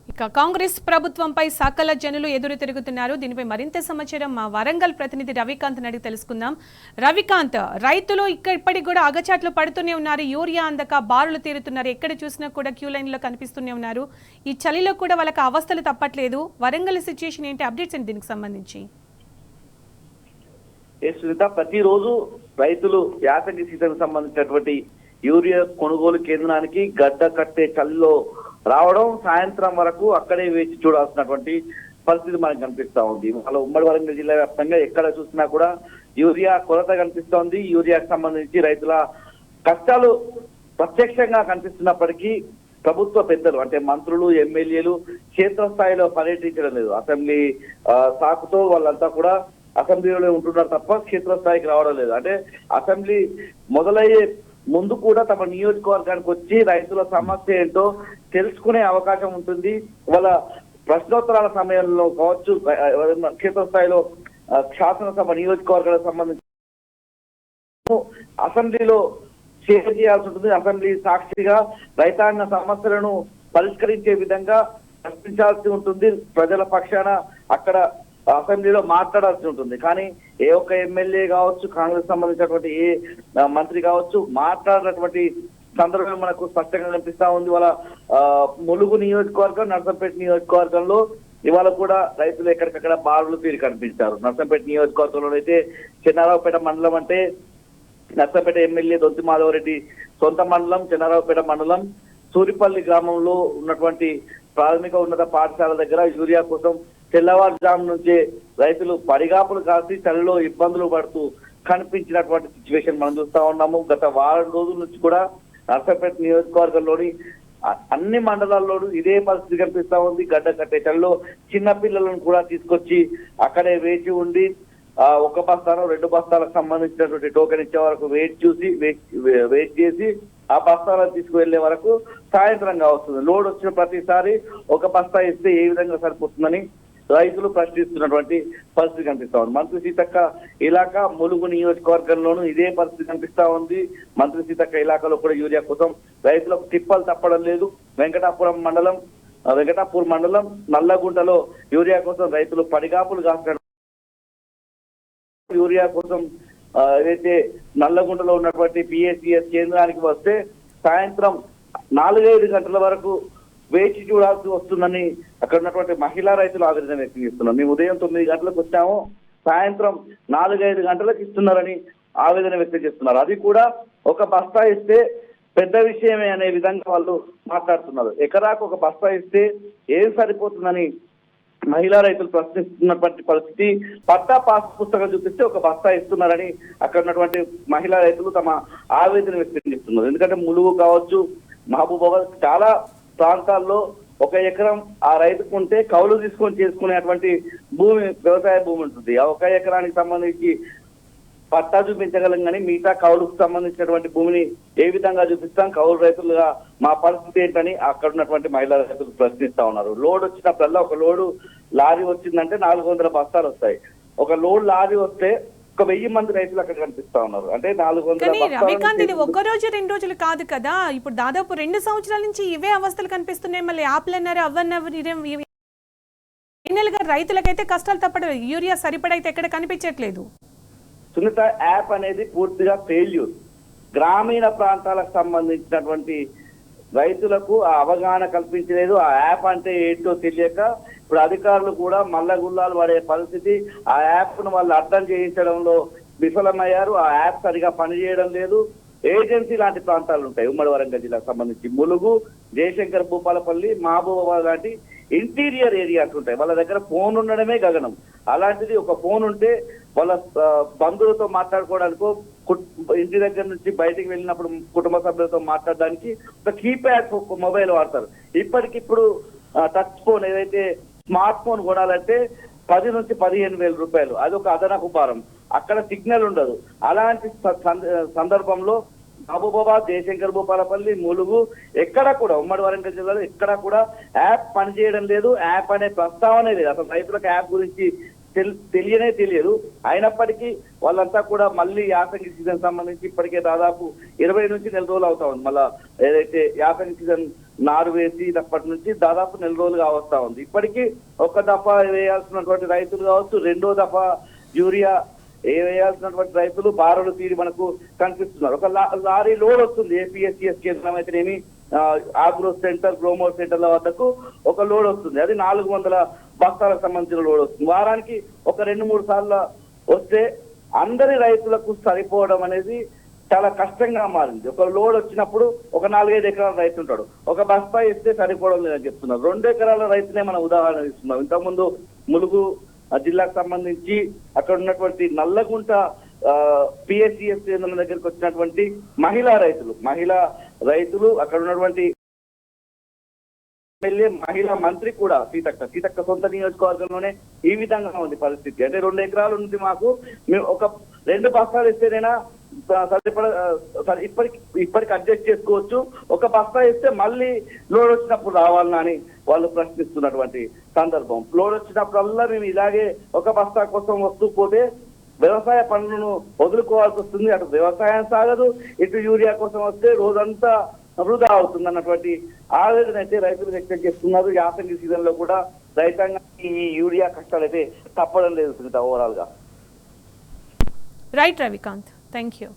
ఇక కాంగ్రెస్ ప్రభుత్వంపై సకల జనులు ఎదురు తిరుగుతున్నారు. దీనిపై మరింత సమాచారం మా వరంగల్ ప్రతినిధి రవికాంత్ అడిగి తెలుసుకుందాం. రవికాంత్, రైతులు ఇప్పటికి కూడా అగచాట్లు పడుతూనే ఉన్నారు. యూరియా అందక బారులు తీరుతున్నారు. ఎక్కడ చూసినా కూడా క్యూ లైన్ లో కనిపిస్తూనే ఉన్నారు. ఈ చలిలో కూడా వాళ్ళకి అవస్థలు తప్పట్లేదు. వరంగల్ సిచ్యుయేషన్ ఏంటి, అప్డేట్స్ ఏంటి దీనికి సంబంధించి? ప్రతిరోజు రైతులు యాసంగి సీజన్ సంబంధించినటువంటి యూరియా కొనుగోలు కేంద్రానికి గడ్డ కట్టే చలిలో రావడం, సాయంత్రం వరకు అక్కడే వేచి చూడాల్సినటువంటి పరిస్థితి మనకు కనిపిస్తా ఉంది. వాళ్ళ ఉమ్మడి వరంగల్ జిల్లా వ్యాప్తంగా ఎక్కడ చూసినా కూడా యూరియా కొరత కనిపిస్తోంది. యూరియాకు సంబంధించి రైతుల కష్టాలు ప్రత్యక్షంగా కనిపిస్తున్నప్పటికీ ప్రభుత్వ పెద్దలు అంటే మంత్రులు, ఎమ్మెల్యేలు క్షేత్రస్థాయిలో పర్యటించడం లేదు. అసెంబ్లీ సాకుతో వాళ్ళంతా కూడా అసెంబ్లీలోనే ఉంటున్నారు తప్ప క్షేత్రస్థాయికి రావడం లేదు. అంటే అసెంబ్లీ మొదలయ్యే ముందు కూడా తమ నియోజకవర్గానికి వచ్చి రైతుల సమస్య ఏంటో తెలుసుకునే అవకాశం ఉంటుంది. వాళ్ళ ప్రశ్నోత్తరాల సమయంలో కావచ్చు, క్షేత్రస్థాయిలో శాసనసభ నియోజకవర్గాలకు సంబంధించి అసెంబ్లీలో షేర్ చేయాల్సి ఉంటుంది. అసెంబ్లీ సాక్షిగా రైతాంగ సమస్యలను పరిష్కరించే విధంగా ప్రశ్నించాల్సి ఉంటుంది. ప్రజల పక్షాన అక్కడ అసెంబ్లీలో మాట్లాడాల్సి ఉంటుంది. కానీ ఏ ఒక్క ఎమ్మెల్యే కావచ్చు, కాంగ్రెస్ సంబంధించినటువంటి ఏ మంత్రి కావచ్చు మాట్లాడినటువంటి సందర్భం మనకు స్పష్టంగా కనిపిస్తా ఉంది. వాళ్ళ ములుగు నియోజకవర్గం, నర్సంపేట నియోజకవర్గంలో ఇవాళ కూడా రైతులు ఎక్కడికక్కడ బారులు తీరి కనిపించారు. నర్సంపేట నియోజకవర్గంలో అయితే చెన్నారావుపేట మండలం అంటే నర్సంపేట ఎమ్మెల్యే దొంతి మాధవరెడ్డి సొంత మండలం చెన్నారావుపేట మండలం సూరిపల్లి గ్రామంలో ఉన్నటువంటి ప్రాథమిక ఉన్నత పాఠశాల దగ్గర యూరియా కోసం తెల్లవారుజాము నుంచే రైతులు పడిగాపులు కాసి చలిలో ఇబ్బందులు పడుతూ కనిపించినటువంటి సిచ్యువేషన్ మనం చూస్తా ఉన్నాము. గత వారం రోజుల నుంచి కూడా నర్సంపేట నియోజకవర్గంలోని అన్ని మండలాల్లోనూ ఇదే పరిస్థితి కనిపిస్తా ఉంది. గడ్డ కట్టే చలిలో చిన్న పిల్లలను కూడా తీసుకొచ్చి అక్కడే వేచి ఉండి ఒక బస్తాను 2 బస్తాలకు సంబంధించినటువంటి టోకెన్ ఇచ్చే వరకు వెయిట్ చేసి ఆ బస్తాలను తీసుకువెళ్లే వరకు సాయంత్రంగా వస్తుంది. లోడ్ వచ్చిన ప్రతిసారి ఒక బస్తా ఇస్తే ఏ విధంగా సరిపోతుందని రైతులు ప్రశ్నిస్తున్నటువంటి పరిస్థితి కనిపిస్తా ఉంది. మంత్రి సీతక్క ఇలాకా ములుగు నియోజకవర్గంలోనూ ఇదే పరిస్థితి కనిపిస్తా ఉంది. మంత్రి సీతక్క ఇలాకాలో కూడా యూరియా కోసం రైతులకు తిప్పలు తప్పడం లేదు. వెంకటాపూర్ మండలం నల్లగుంటలో యూరియా కోసం రైతులు పడిగాపులు కాస్తున్నారు. యూరియా కోసం ఏదైతే నల్లగుంటలో ఉన్నటువంటి PACS కేంద్రానికి వస్తే సాయంత్రం 4-5 గంటల వరకు వేచి చూడాల్సి వస్తుందని అక్కడ ఉన్నటువంటి మహిళా రైతులు ఆవేదన వ్యక్తం చేస్తున్నారు. మేము ఉదయం 9 గంటలకు వచ్చాము, సాయంత్రం 4-5 గంటలకు ఇస్తున్నారని ఆవేదన వ్యక్తం చేస్తున్నారు. అది కూడా ఒక బస్తా ఇస్తే పెద్ద విషయమే అనే విధంగా వాళ్ళు మాట్లాడుతున్నారు. ఎకరాకు ఒక బస్తా ఇస్తే ఏం సరిపోతుందని మహిళా రైతులు ప్రశ్నిస్తున్నటువంటి పరిస్థితి. పట్టా పాస్ పుస్తకం చూపిస్తే ఒక బస్తా ఇస్తున్నారని అక్కడ ఉన్నటువంటి మహిళా రైతులు తమ ఆవేదన వ్యక్తం చేస్తున్నారు. ఎందుకంటే ములుగు కావచ్చు, మహబూబాబాద్ చాలా ప్రాంతాల్లో 1 ఎకరం ఆ రైతుకు ఉంటే కౌలు తీసుకొని చేసుకునేటువంటి భూమి, వ్యవసాయ భూమి ఉంటుంది. ఆ 1 ఎకరానికి సంబంధించి పట్టా చూపించగలం కానీ మిగతా కౌలుకు సంబంధించినటువంటి భూమిని ఏ విధంగా చూపిస్తాం, కౌలు రైతులుగా మా పరిస్థితి ఏంటని అక్కడ ఉన్నటువంటి మహిళా రైతులు ప్రశ్నిస్తా ఉన్నారు. లోడ్ వచ్చినప్పుడల్లా ఒక లోడు లారీ వచ్చిందంటే 400 బస్తాలు వస్తాయి. ఒక లోడ్ లారీ వస్తే 1000 మంది రైతులు అక్కడ కనిపిస్తా ఉన్నారు. అంటే 400 రవికాంత్, ఇది 1 రోజు 2 రోజులు కాదు కదా, ఇప్పుడు దాదాపు 2 సంవత్సరాల నుంచి ఇవే అవస్థలు కనిపిస్తున్నాయి. మళ్ళీ యాప్లన్నారు అవన్నవి రైతులకైతే కష్టాలు తప్పడం, యూరియా సరిపడైతే ఎక్కడ కనిపించట్లేదు. సునీత, యాప్ అనేది పూర్తిగా ఫెయిల్యూర్. గ్రామీణ ప్రాంతాలకు సంబంధించినటువంటి రైతులకు ఆ అవగాహన కల్పించలేదు. ఆ యాప్ అంటే ఏంటో తెలియక ఇప్పుడు అధికారులు కూడా మల్లగుల్లాలు పడే పరిస్థితి. ఆ యాప్ ను వాళ్ళు అర్థం చేయించడంలో విఫలమయ్యారు. ఆ యాప్ సరిగా పనిచేయడం లేదు. ఏజెన్సీ లాంటి ప్రాంతాలు ఉంటాయి ఉమ్మడి వరంగల్ జిల్లాకు సంబంధించి. ములుగు, జయశంకర్, భూపాలపల్లి, మహబూబాబాద్ లాంటి ఇంటీరియర్ ఏరియాస్ ఉంటాయి. వాళ్ళ దగ్గర ఫోన్ ఉండడమే గగనం. అలాంటిది ఒక ఫోన్ ఉంటే వాళ్ళ బంధువులతో మాట్లాడుకోవడానికో, ఇంటి దగ్గర నుంచి బయటికి వెళ్ళినప్పుడు కుటుంబ సభ్యులతో మాట్లాడడానికి ఒక కీప్యాడ్ మొబైల్ వాడతారు. ఇప్పటికిప్పుడు టచ్ ఫోన్ ఏదైతే స్మార్ట్ ఫోన్ కొనాలంటే 10 నుంచి 15,000 రూపాయలు. అది ఒక అదనపు భారం. అక్కడ సిగ్నల్ ఉండదు. అలాంటి సందర్భంలో మహబూబాబాద్, జయశంకర్, భూపాలపల్లి, ములుగు ఎక్కడ కూడా ఉమ్మడి వరంగల్ జిల్లాలో ఎక్కడా కూడా యాప్ పనిచేయడం లేదు. యాప్ అనే ప్రస్తావనే లేదు. అసలు రైతులకు యాప్ గురించి తెలియదు. అయినప్పటికీ వాళ్ళంతా కూడా మళ్ళీ యాసంగి సీజన్ సంబంధించి ఇప్పటికే దాదాపు 20 నుంచి నెల రోజులు అవుతా ఉంది. మళ్ళా ఏదైతే యాసంగి సీజన్ నారు వేసినప్పటి నుంచి దాదాపు నెల రోజులుగా వస్తా ఉంది. ఇప్పటికీ ఒక దఫా వేయాల్సినటువంటి రైతులు కావచ్చు, రెండో దఫా యూరియా వేయాల్సినటువంటి రైతులు బారులు తీరి మనకు కనిపిస్తున్నారు. ఒక లారీ లోడ్ వస్తుంది ఏపీఎస్సిఎస్ కేంద్రం అయితేనేమి, ఆగ్రో సెంటర్, గ్రోమో సెంటర్ల వద్దకు ఒక లోడ్ వస్తుంది. అది 400 బస్తాలకు సంబంధించిన లోడ్ వస్తుంది. వారానికి ఒక 2-3 సార్లు వస్తే అందరి రైతులకు సరిపోవడం అనేది చాలా కష్టంగా మారింది. ఒక లోడ్ వచ్చినప్పుడు ఒక 4-5 ఎకరాల రైతు ఉంటాడు, ఒక బస్తా ఇస్తే సరిపోవడం లేదని చెప్తున్నారు. 2 ఎకరాల రైతునే మనం ఉదాహరణ ఇస్తున్నాం. ఇంతకుముందు ములుగు జిల్లాకు సంబంధించి అక్కడ ఉన్నటువంటి నల్లగుంట పిఎస్సిఎస్ కేంద్రం దగ్గరికి వచ్చినటువంటి మహిళా రైతులు అక్కడ ఉన్నటువంటి ఎమ్మెల్యే, మహిళా మంత్రి కూడా సీతక్క సొంత నియోజకవర్గంలోనే ఈ విధంగా ఉంది పరిస్థితి. అంటే 2 ఎకరాలు ఉంది మాకు, మేము ఒక 2 బస్తాలు ఇస్తేనైనా ఇప్పటికి అడ్జస్ట్ చేసుకోవచ్చు, ఒక బస్తా ఇస్తే మళ్ళీ లోడ్ వచ్చినప్పుడు రావాలని అని వాళ్ళు ప్రశ్నిస్తున్నటువంటి సందర్భం. లోడ్ వచ్చినప్పుడల్లా మేము ఇలాగే ఒక బస్తా కోసం వస్తూ పోతే వ్యవసాయ పనులను వదులుకోవాల్సి వస్తుంది. అటు వ్యవసాయం సాగదు, ఇటు యూరియా కోసం వస్తే రోజంతా వృధా అవుతుంది అన్నటువంటి ఆవేదన అయితే రైతులు వ్యక్తం చేస్తున్నారు. యాసంగి సీజన్ లో కూడా రైతాంగానికి ఈ యూరియా కష్టాలు అయితే తప్పడం లేదు సునీత ఓవరాల్ గా. Right Ravikanth, thank you.